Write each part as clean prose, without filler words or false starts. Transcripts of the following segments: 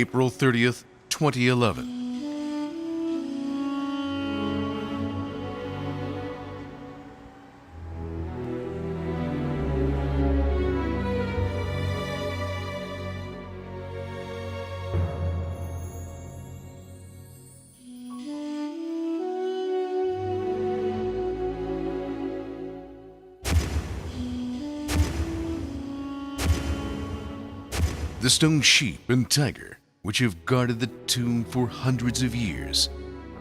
April 30th, 2011. The stone sheep and tiger, which have guarded the tomb for hundreds of years,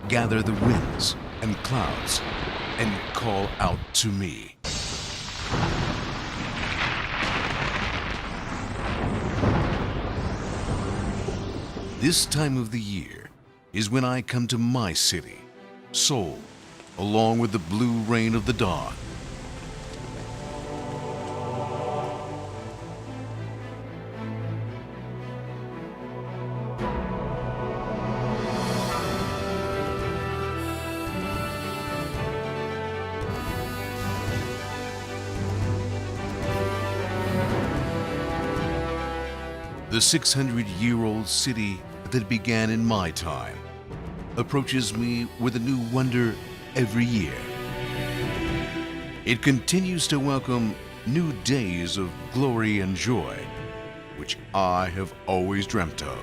gather the winds and clouds and call out to me. This time of the year is when I come to my city, Seoul, along with the blue rain of the dawn. The 600-year-old city that began in my time approaches me with a new wonder every year. It continues to welcome new days of glory and joy, which I have always dreamt of.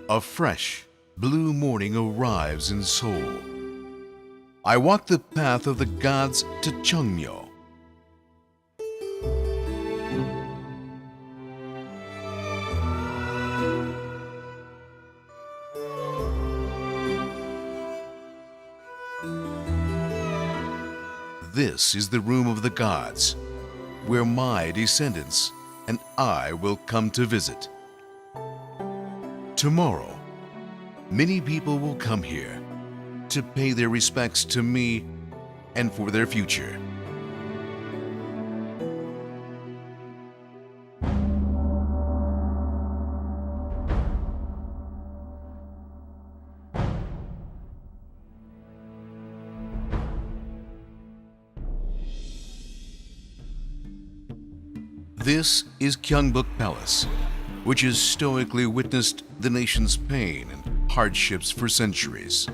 A fresh, blue morning arrives in Seoul. I walk the path of the gods to Jongmyo. This is the room of the gods, where my descendants and I will come to visit. Tomorrow, many people will come here to pay their respects to me and for their future. This is Gyeongbok Palace, which has stoically witnessed the nation's pain and hardships for centuries.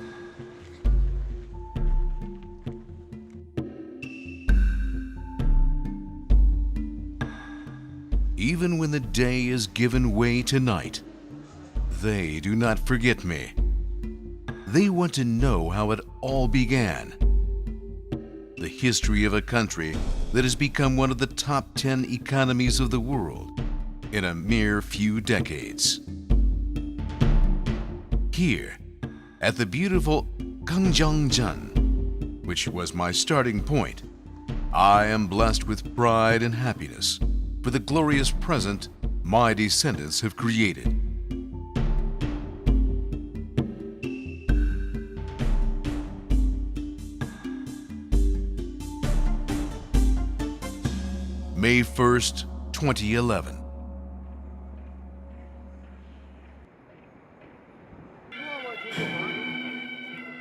Even when the day is given way to night, they do not forget me. They want to know how it all began. The history of a country that has become one of the top 10 economies of the world in a mere few decades. Here, at the beautiful Gangjeongjang, which was my starting point, I am blessed with pride and happiness for the glorious present my descendants have created. May 1st, 2011.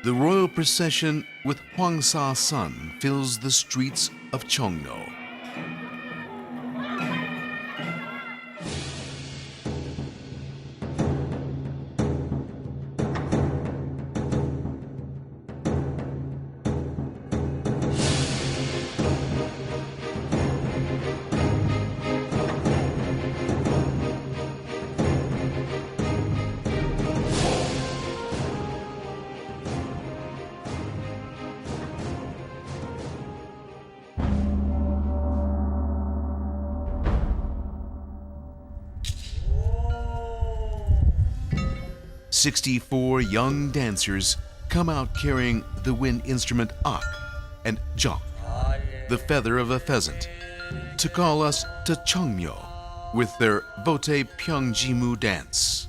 The royal procession with Hwangsa Sun fills the streets of Jongmyo. "64 young dancers come out carrying the wind instrument ak and jok, the feather of a pheasant, to call us to Jongmyo with their Bote Pyeongjimu dance.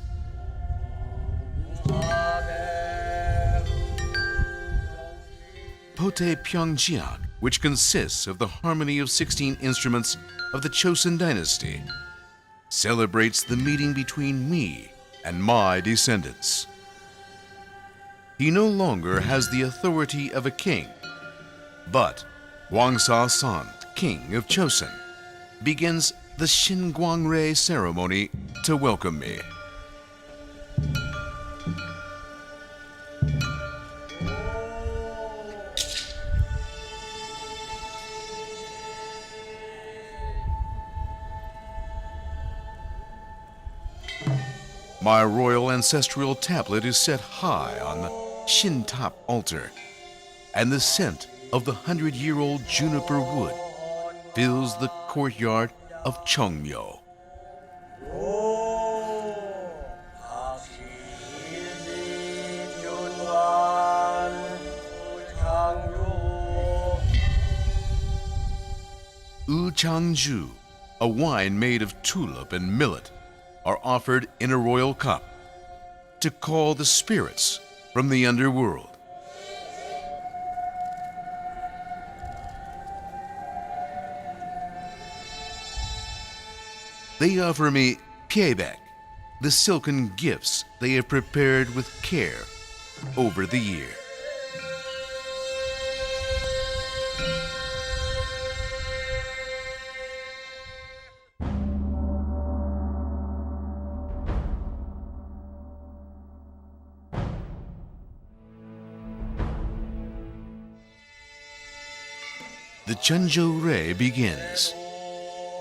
Pyongjiak, which consists of the harmony of 16 instruments of the Chosun dynasty, celebrates the meeting between me and my descendants. He no longer has the authority of a king, but Hwangsa-san, king of Chosun, begins the Shingguangrei ceremony to welcome me. My royal ancestral tablet is set high on the Shintap altar, and the scent of the 100-year-old juniper wood fills the courtyard of Jongmyo. Uchangju, a wine made of tulip and millet, are offered in a royal cup to call the spirits from the underworld. They offer me pyebaek, the silken gifts they have prepared with care over the year. The Jeonjo-rei begins.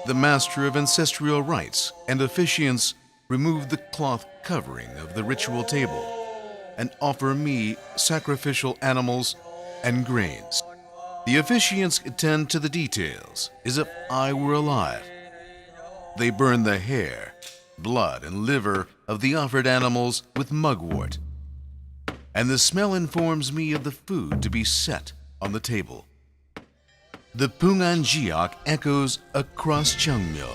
The master of ancestral rites and officiants remove the cloth covering of the ritual table and offer me sacrificial animals and grains. The officiants attend to the details as if I were alive. They burn the hair, blood, and liver of the offered animals with mugwort, and the smell informs me of the food to be set on the table. The Punganjiak echoes across Jongmyo,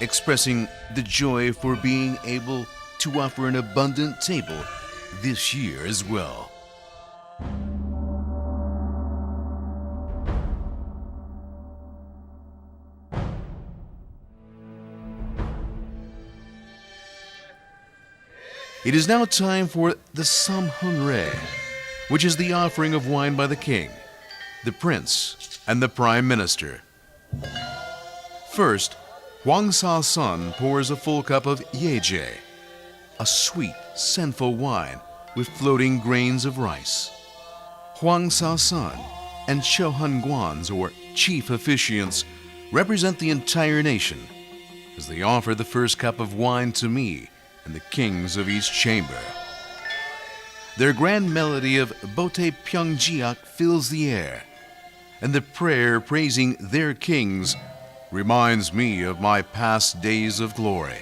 expressing the joy for being able to offer an abundant table this year as well. It is now time for the Samhunre, which is the offering of wine by the king, the prince, and the prime minister. First, Hwangsa-san pours a full cup of Yeje, a sweet, sinful wine with floating grains of rice. Hwangsa-san and Chohangwans, or chief officiants, represent the entire nation as they offer the first cup of wine to me and the kings of each chamber. Their grand melody of Bote Pyongjiak fills the air, and the prayer praising their kings reminds me of my past days of glory.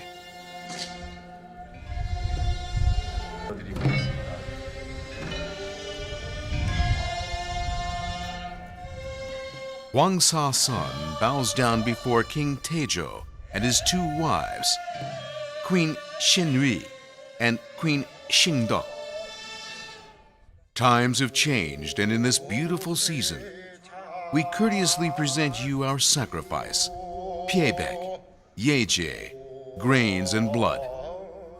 Hwangsa-san bows down before King Taejo and his two wives, Queen Shinri and Queen Shingdok. Times have changed, and in this beautiful season, we courteously present you our sacrifice, pyebaek, yeje, grains, and blood,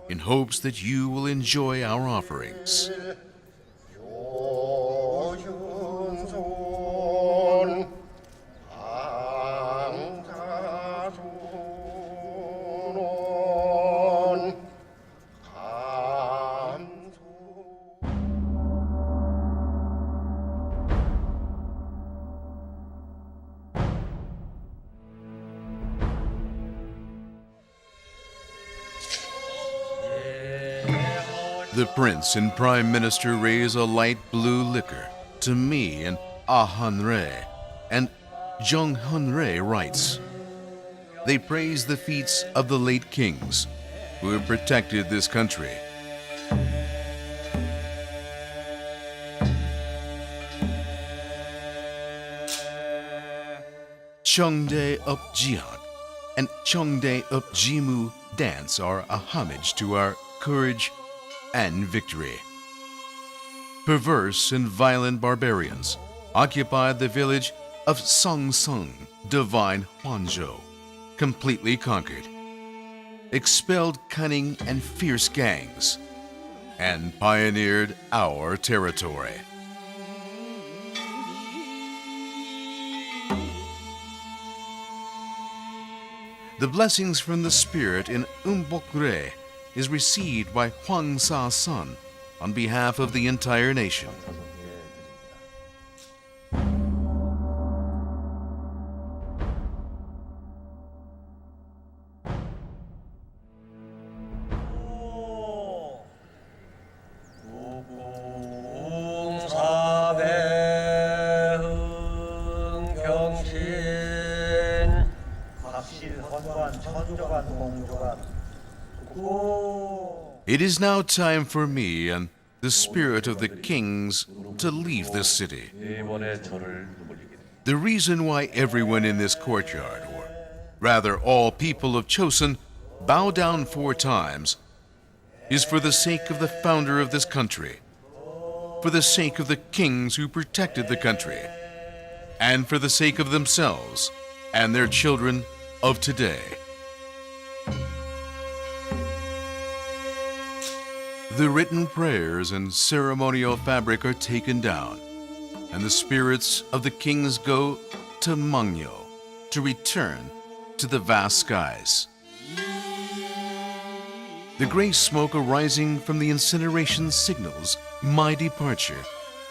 in hopes that you will enjoy our offerings. The prince and prime minister raise a light blue liquor to me and Ahunre, and Jonghunre writes. They praise the feats of the late kings who have protected this country. Cheongdae up Jiak and Cheongdae up Jimu dance are a homage to our courage and victory. Perverse and violent barbarians occupied the village of Seongsung, divine Hwanzhou, completely conquered, expelled cunning and fierce gangs, and pioneered our territory. The blessings from the spirit in Umbokre is received by Hwang Sa-sun on behalf of the entire nation. It is now time for me and the spirit of the kings to leave this city. The reason why everyone in this courtyard, or rather all people of Chosun, bow down 4 times is for the sake of the founder of this country, for the sake of the kings who protected the country, and for the sake of themselves and their children of today. The written prayers and ceremonial fabric are taken down, and the spirits of the kings go to Mangyo to return to the vast skies. The gray smoke arising from the incineration signals my departure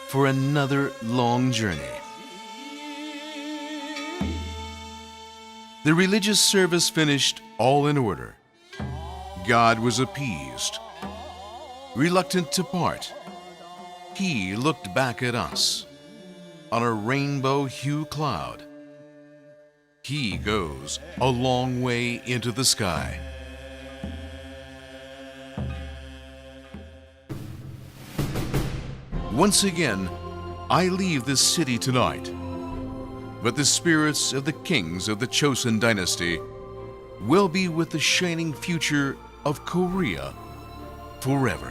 for another long journey. The religious service finished, all in order. God was appeased. Reluctant to part, he looked back at us on a rainbow-hue cloud. He goes a long way into the sky. Once again, I leave this city tonight, but the spirits of the kings of the Chosun dynasty will be with the shining future of Korea forever.